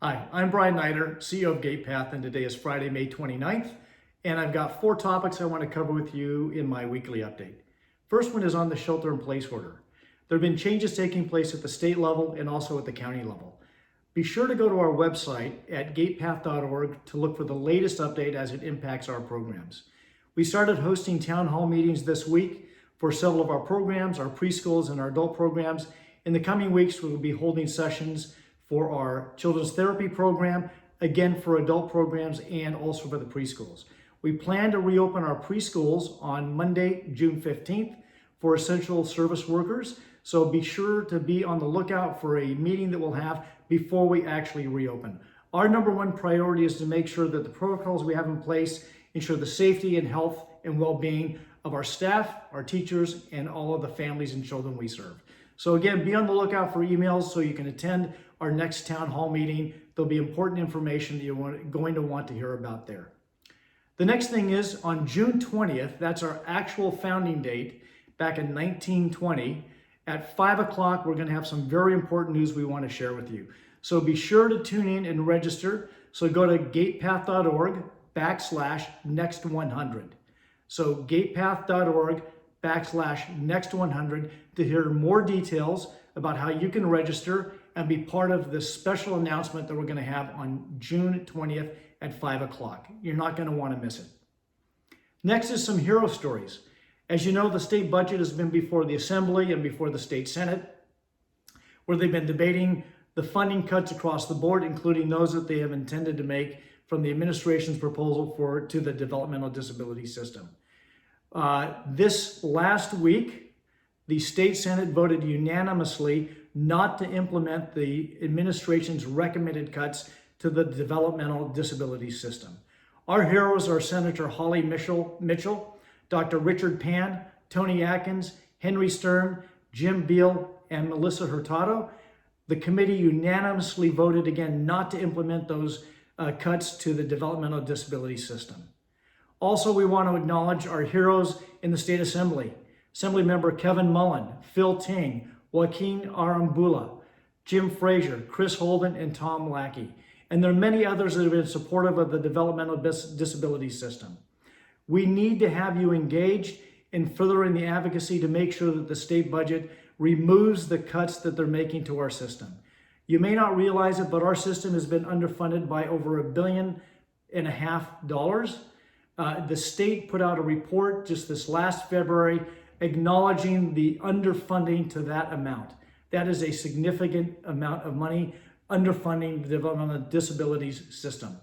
Hi, I'm Bryan Neider, CEO of Gatepath, and today is Friday, May 29th, and I've got 4 topics I want to cover with you in my weekly update. First one is on the shelter-in-place order. There have been changes taking place at the state level and also at the county level. Be sure to go to our website at gatepath.org to look for the latest update as it impacts our programs. We started hosting town hall meetings this week for several of our programs, our preschools and our adult programs. In the coming weeks, we will be holding sessions for our children's therapy program, again for adult programs and also for the preschools. We plan to reopen our preschools on Monday, June 15th for essential service workers. So be sure to be on the lookout for a meeting that we'll have before we actually reopen. Our number one priority is to make sure that the protocols we have in place ensure the safety and health and well-being of our staff, our teachers, and all of the families and children we serve. So again, be on the lookout for emails so you can attend our next town hall meeting. There'll be important information that you're going to want to hear about there. The next thing is on June 20th, that's our actual founding date, back in 1920, at 5 o'clock, we're going to have some very important news we want to share with you. So be sure to tune in and register. So go to gatepath.org/next100. So gatepath.org/next100 to hear more details about how you can register and be part of this special announcement that we're going to have on June 20th at 5 o'clock. You're not going to want to miss it. Next is some hero stories. As you know, the state budget has been before the Assembly and before the State Senate, where they've been debating the funding cuts across the board, including those that they have intended to make from the administration's proposal to the developmental disability system. This last week, the State Senate voted unanimously not to implement the administration's recommended cuts to the developmental disability system. Our heroes are Senator Holly Mitchell, Dr. Richard Pan, Tony Atkins, Henry Stern, Jim Beal, and Melissa Hurtado. The committee unanimously voted again not to implement those cuts to the developmental disability system. Also, we want to acknowledge our heroes in the State Assembly. Assemblymember Kevin Mullen, Phil Ting, Joaquin Arambula, Jim Frazier, Chris Holden, and Tom Lackey. And there are many others that have been supportive of the developmental disability system. We need to have you engaged in furthering the advocacy to make sure that the state budget removes the cuts that they're making to our system. You may not realize it, but our system has been underfunded by over $1.5 billion. The state put out a report just this last February acknowledging the underfunding to that amount. That is a significant amount of money underfunding the developmental disabilities system.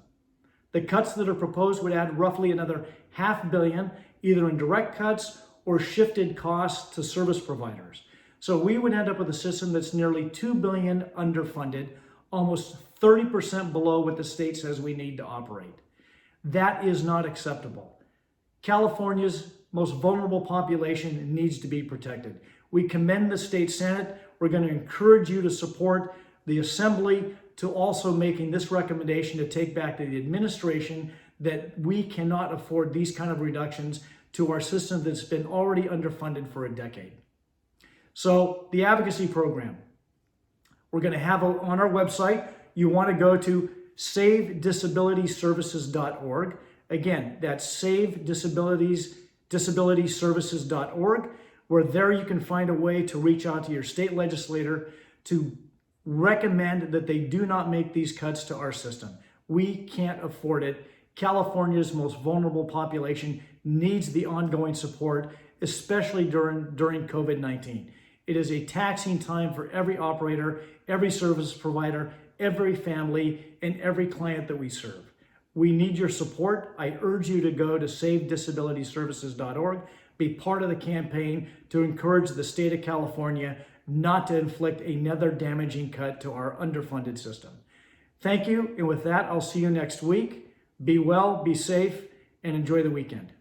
The cuts that are proposed would add roughly another $500 million, either in direct cuts or shifted costs to service providers. So we would end up with a system that's nearly $2 billion underfunded, almost 30% below what the state says we need to operate. That is not acceptable. California's most vulnerable population needs to be protected. We commend the State Senate. We're going to encourage you to support the Assembly to also making this recommendation to take back to the administration that we cannot afford these kind of reductions to our system that's been already underfunded for a decade. So the advocacy program, we're going to have on our website, you want to go to savedisabilityservices.org. Again, that's savedisabilityservices.org, where there you can find a way to reach out to your state legislator to recommend that they do not make these cuts to our system. We can't afford it. California's most vulnerable population needs the ongoing support, especially during COVID-19. It is a taxing time for every operator, every service provider, every family, and every client that we serve. We need your support. I urge you to go to savedisabilityservices.org, be part of the campaign to encourage the state of California not to inflict another damaging cut to our underfunded system. Thank you, and with that, I'll see you next week. Be well, be safe, and enjoy the weekend.